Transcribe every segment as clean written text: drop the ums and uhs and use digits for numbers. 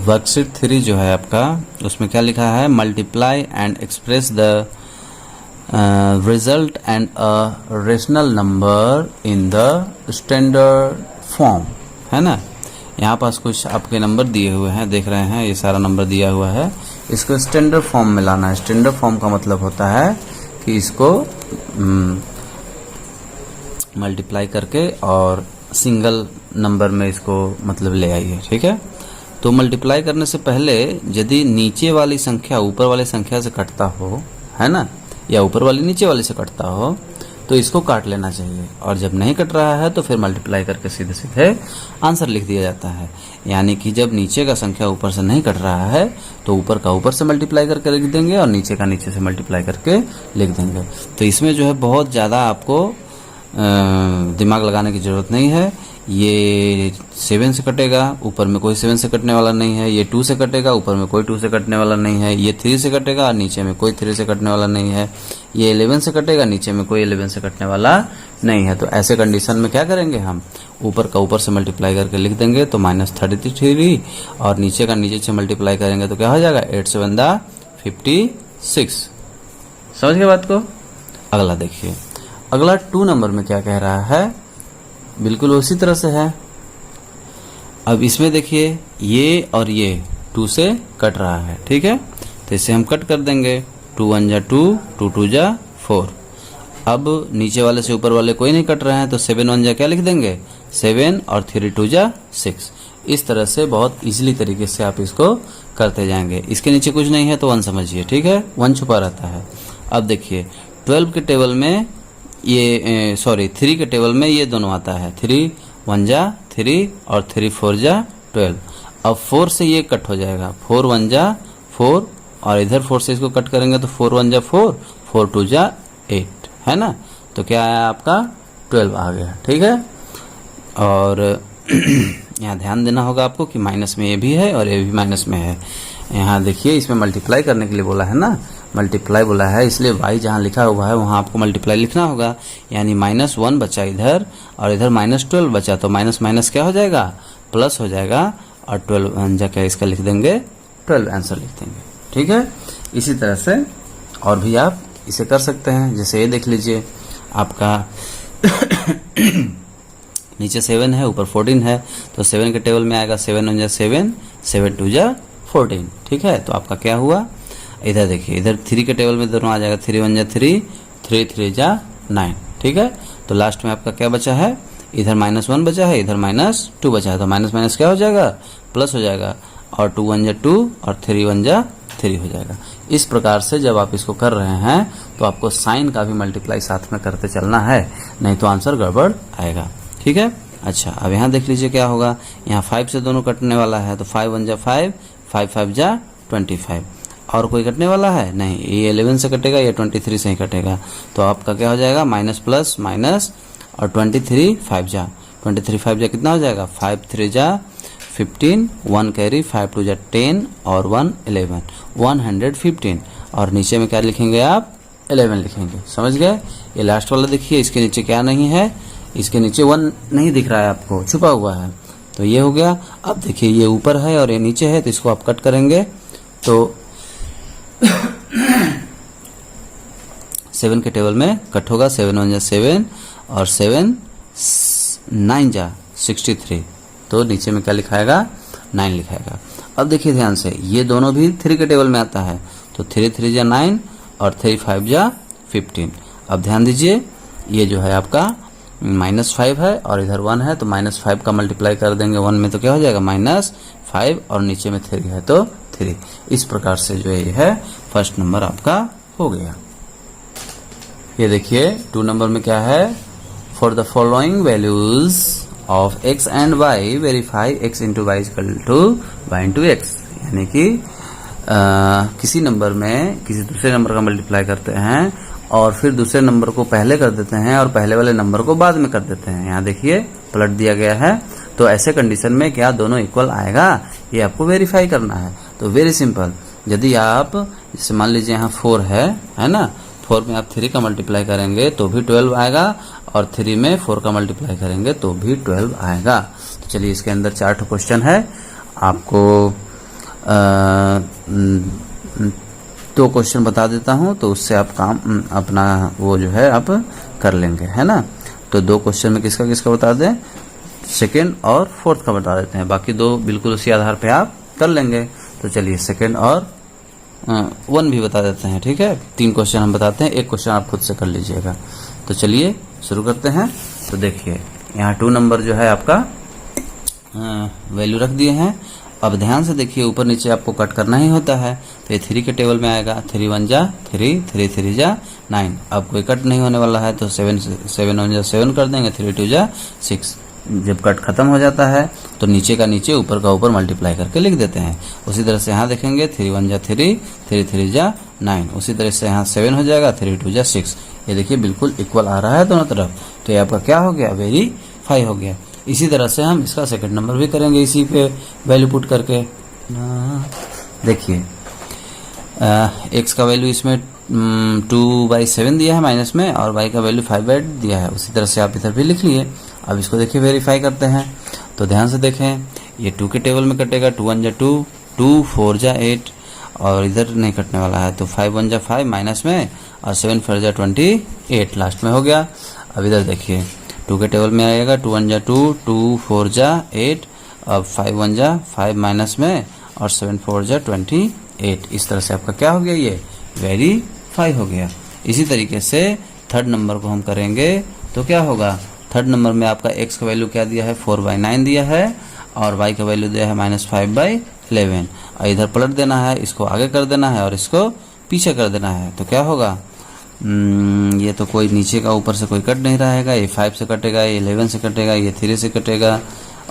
Worksheet 3 जो है आपका, उसमें क्या लिखा है, multiply and express the result and a rational number in the standard form, है ना। यहाँ पास कुछ आपके नंबर दिए हुए हैं, देख रहे हैं, ये सारा नंबर दिया हुआ है, इसको स्टैंडर्ड फॉर्म में लाना है। स्टैंडर्ड फॉर्म का मतलब होता है कि इसको मल्टीप्लाई करके और सिंगल नंबर में इसको मतलब ले आइए, ठीक है। तो मल्टीप्लाई करने से पहले यदि नीचे वाली संख्या ऊपर वाली संख्या से कटता हो, है ना, या ऊपर वाली नीचे वाली से कटता हो, तो इसको काट लेना चाहिए। और जब नहीं कट रहा है तो फिर मल्टीप्लाई करके सीधे सीधे आंसर लिख दिया जाता है। यानी कि जब नीचे का संख्या ऊपर से नहीं कट रहा है तो ऊपर का ऊपर से मल्टीप्लाई करके लिख देंगे और नीचे का नीचे से मल्टीप्लाई करके लिख देंगे। तो इसमें जो है बहुत ज़्यादा आपको दिमाग लगाने की ज़रूरत नहीं है। ये 7 से कटेगा, ऊपर में कोई 7 से कटने वाला नहीं है। ये 2 से कटेगा, ऊपर में कोई 2 से कटने वाला नहीं है। ये 3 से कटेगा और नीचे में कोई 3 से कटने वाला नहीं है। ये 11 से कटेगा, नीचे में कोई 11 से कटने वाला नहीं है। तो ऐसे कंडीशन में क्या करेंगे, हम ऊपर का ऊपर से मल्टीप्लाई करके लिख देंगे तो -33, और नीचे का नीचे से मल्टीप्लाई करेंगे तो क्या हो जाएगा, 8 7 56। समझ गए बात को। अगला देखिए, अगला 2 नंबर में क्या कह रहा है, बिल्कुल उसी तरह से है। अब इसमें देखिए ये और ये 2 से कट रहा है, ठीक है, तो इसे हम कट कर देंगे। 2 1 जा 2, 2 2 जा 4। अब नीचे वाले से ऊपर वाले कोई नहीं कट रहे हैं तो 7 1 जा क्या लिख देंगे, 7, और 3 2 जा 6। इस तरह से बहुत इजीली तरीके से आप इसको करते जाएंगे। इसके नीचे कुछ नहीं है तो 1 समझिए, ठीक है, 1 छुपा रहता है। अब देखिए 12 के टेबल में ये 3 के टेबल में ये दोनों आता है, 3 1 जा 3 और 3 4 जा 12। अब 4 से ये कट हो जाएगा, 4 1 जा 4, और इधर 4 से इसको कट करेंगे तो 4 1 जा 4, 4 2 जा 8, है ना। तो क्या आया आपका 12 आ गया, ठीक है। और यहाँ ध्यान देना होगा आपको कि माइनस में ये भी है और ये भी माइनस में है। यहाँ देखिए इसमें मल्टीप्लाई करने के लिए बोला है ना, मल्टीप्लाई बोला है, इसलिए y जहाँ लिखा हुआ है वहाँ आपको मल्टीप्लाई लिखना होगा। यानी -1 बचा इधर और इधर -12 बचा, तो माइनस माइनस क्या हो जाएगा, प्लस हो जाएगा, और 12 जाके इसका लिख देंगे 12, आंसर लिख देंगे, ठीक है। इसी तरह से और भी आप इसे कर सकते हैं। जैसे ये देख लीजिए आपका नीचे 7 है, ऊपर 14 है, तो 7 के टेबल में आएगा 7 1 जा 7, 7 2 जा 14, ठीक है। तो आपका क्या हुआ, इधर देखिए, इधर 3 के टेबल में दोनों आ जाएगा, 3 1 जा 3, 3 3 जा 9, ठीक है। तो लास्ट में आपका क्या बचा है, इधर -1 बचा है, इधर -2 बचा है, तो माइनस माइनस क्या हो जाएगा, प्लस हो जाएगा, और 2 1 जा 2 और 3 1 जा 3 हो जाएगा। इस प्रकार से जब आप इसको कर रहे हैं तो आपको साइन का भी मल्टीप्लाई साथ में करते चलना है, नहीं तो आंसर गड़बड़ आएगा, ठीक है। अच्छा, अब यहाँ देख लीजिए क्या होगा, यहाँ 5 से दोनों कटने वाला है, तो 5 1 जा 5, 5 5 जा 25, और कोई कटने वाला है नहीं, ये 11 से कटेगा, ये 23 से ही कटेगा। तो आपका क्या हो जाएगा, माइनस प्लस माइनस, और 23 5 जा 23 5 जा कितना हो जाएगा, 5 3 जा 15, 1 कैरी, 5 2 जा 10 और 1 11, 115। और नीचे में क्या लिखेंगे आप, 11 लिखेंगे, समझ गए। ये लास्ट वाला देखिए, इसके नीचे क्या नहीं है, इसके नीचे 1 नहीं दिख रहा है आपको, छुपा हुआ है, तो ये हो गया। अब देखिए ये ऊपर है और ये नीचे है, तो इसको आप कट करेंगे तो 7 के टेबल में कट होगा, 7 1 जा 7 और 7 9 जा 63, तो नीचे में क्या लिखाएगा, 9 लिखाएगा। अब देखिए ध्यान से, ये दोनों भी 3 के टेबल में आता है, तो 3 3 जा 9 और 3 5 जा 15। अब ध्यान दीजिए, ये जो है आपका -5 है और इधर 1 है, तो -5 का मल्टीप्लाई कर देंगे 1 में, तो क्या हो जाएगा -5, और नीचे में 3 है तो 3। इस प्रकार से जो ये है फर्स्ट नंबर आपका हो गया। ये देखिए 2 नंबर में क्या है, for the following values of x and y verify x into y equal to y into x. यानी कि किसी नंबर में किसी दूसरे नंबर का मल्टीप्लाई करते हैं और फिर दूसरे नंबर को पहले कर देते हैं और पहले वाले नंबर को बाद में कर देते हैं। यहाँ देखिए पलट दिया गया है, तो ऐसे कंडीशन में क्या दोनों इक्वल आएगा, ये आपको वेरीफाई करना है। तो वेरी सिंपल, यदि आप जैसे मान लीजिए यहाँ 4 है ना, 4 में आप 3 का मल्टीप्लाई करेंगे तो भी 12 आएगा, और 3 में 4 का मल्टीप्लाई करेंगे तो भी 12 आएगा। तो चलिए इसके अंदर 4 क्वेश्चन है, आपको दो क्वेश्चन बता देता हूं, तो उससे आप काम अपना वो जो है आप कर लेंगे, है ना। तो दो क्वेश्चन में किसका किसका बता दें, सेकेंड और फोर्थ का बता देते हैं, बाकी दो बिल्कुल उसी आधार पे आप कर लेंगे। तो चलिए सेकेंड और 1 भी बता देते हैं, ठीक है। 3 क्वेश्चन हम बताते हैं, एक क्वेश्चन आप खुद से कर लीजिएगा। तो चलिए शुरू करते हैं। तो देखिए यहाँ 2 नंबर जो है आपका वैल्यू रख दिए हैं। अब ध्यान से देखिए, ऊपर नीचे आपको कट करना ही होता है। तो ये 3 के टेबल में आएगा, 3 1 जा 3, 3 3 जा 9। अब कोई कट नहीं होने वाला है, तो 7 1 जा 7 कर देंगे, 3 2 जा 6। जब कट खत्म हो जाता है तो नीचे का नीचे ऊपर का ऊपर मल्टीप्लाई करके लिख देते हैं। उसी तरह से यहाँ देखेंगे, 3 1 जा 3, 3 3 जा 9। उसी तरह से यहाँ 7 हो जाएगा, 3 2 जा 6। ये देखिए बिल्कुल इक्वल आ रहा है दोनों तरफ। तो ये आपका क्या हो गया, वेरीफाई हो गया। इसी तरह से हम इसका सेकंड नंबर भी करेंगे, इसी पे वैल्यू पुट करके। देखिए x का वैल्यू इसमें 2/7 दिया है माइनस में, और y का वैल्यू 5/8 दिया है। उसी तरह से आप इधर भी लिख लिए। अब इसको देखिए वेरीफाई करते हैं। तो ध्यान से देखें, ये 2 के टेबल में कटेगा, 2 1 जा 2, 2 4 जा 8, और इधर नहीं कटने वाला है, तो 5 1 जा 5 माइनस में, और 7 4 जा 28 लास्ट में हो गया। अब इधर देखिए 2 के टेबल में आएगा, 2 1 जा 2, 2 4 जा 8, अब 5 1 जा 5 माइनस में, और 7 4 जा 28। इस तरह से आपका क्या हो गया, ये वेरीफाई हो गया। इसी तरीके से थर्ड नंबर को हम करेंगे तो क्या होगा, थर्ड नंबर में आपका x का वैल्यू क्या दिया है, 4/9 दिया है, और y का वैल्यू दिया है -5/11। और इधर पलट देना है, इसको आगे कर देना है और इसको पीछे कर देना है। तो क्या होगा, ये तो कोई नीचे का ऊपर से कोई कट नहीं रहेगा। ये 5 से कटेगा, ये 11 से कटेगा, ये 3 से कटेगा,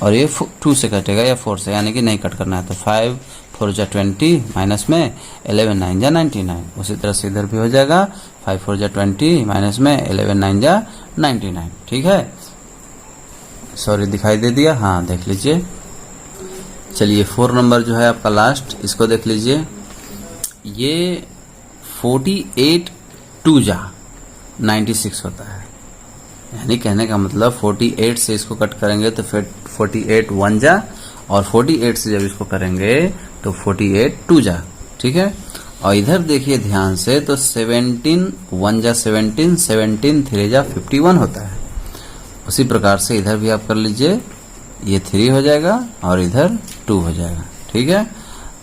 और ये 2 से कटेगा या 4 से, यानी कि नहीं कट करना है। तो 5 4 जा 20 माइनस में 11 9 जा 99। उसी तरह से इधर भी हो जाएगा, 5 4 जा 20 माइनस में 11 9 जा 99। ठीक है, सॉरी दिखाई दे दिया, हाँ देख लीजिए। चलिए 4 नंबर जो है आपका लास्ट, इसको देख लीजिए। ये 48 2 जा 96 होता है, यानी कहने का मतलब 48 से इसको कट करेंगे तो फिर 48 1 जा, और 48 से जब इसको करेंगे तो 48 2 जा। ठीक है, और इधर देखिए ध्यान से, तो 17 1 जा 17, 17 3 जा 51 होता है। उसी प्रकार से इधर भी आप कर लीजिए, ये 3 हो जाएगा और इधर 2 हो जाएगा। ठीक है,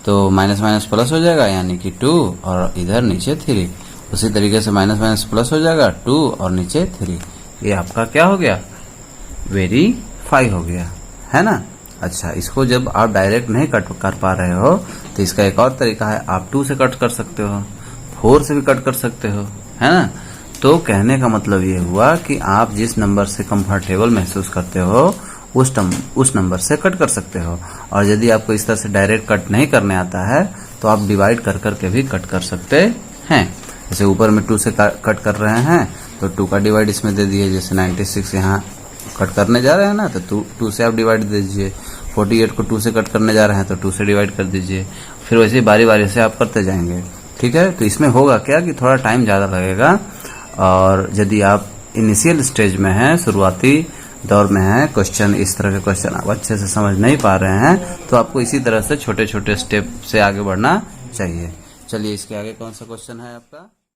तो माइनस माइनस प्लस हो जाएगा, यानी कि 2, और इधर नीचे 3। उसी तरीके से माइनस माइनस प्लस हो जाएगा, 2 और नीचे 3। ये आपका क्या हो गया, वेरीफाई हो गया, है ना। अच्छा, इसको जब आप डायरेक्ट नहीं कट कर पा रहे हो तो इसका एक और तरीका है, आप 2 से कट कर सकते हो, 4 से भी कट कर सकते हो, है ना। तो कहने का मतलब ये हुआ कि आप जिस नंबर से कंफर्टेबल महसूस करते हो उस नंबर से कट कर सकते हो। और यदि आपको इस तरह से डायरेक्ट कट नहीं करने आता है तो आप डिवाइड कर करके भी कट कर सकते हैं। जैसे ऊपर में 2 से कट कर रहे हैं तो 2 का डिवाइड इसमें दे दिए, जैसे 96 यहाँ कट करने जा रहे हैं ना, तो 2 से आप डिवाइड दे दीजिए। 48 को 2 से कट करने जा रहे हैं तो 2 से डिवाइड कर दीजिए। फिर वैसे ही बारी बारी से आप करते जाएंगे। ठीक है, तो इसमें होगा क्या कि थोड़ा टाइम ज़्यादा लगेगा, और यदि आप इनिशियल स्टेज में हैं, शुरुआती दौर में हैं, क्वेश्चन इस तरह के क्वेश्चन आप अच्छे से समझ नहीं पा रहे हैं, तो आपको इसी तरह से छोटे छोटे स्टेप से आगे बढ़ना चाहिए। चलिए इसके आगे कौन सा क्वेश्चन है आपका।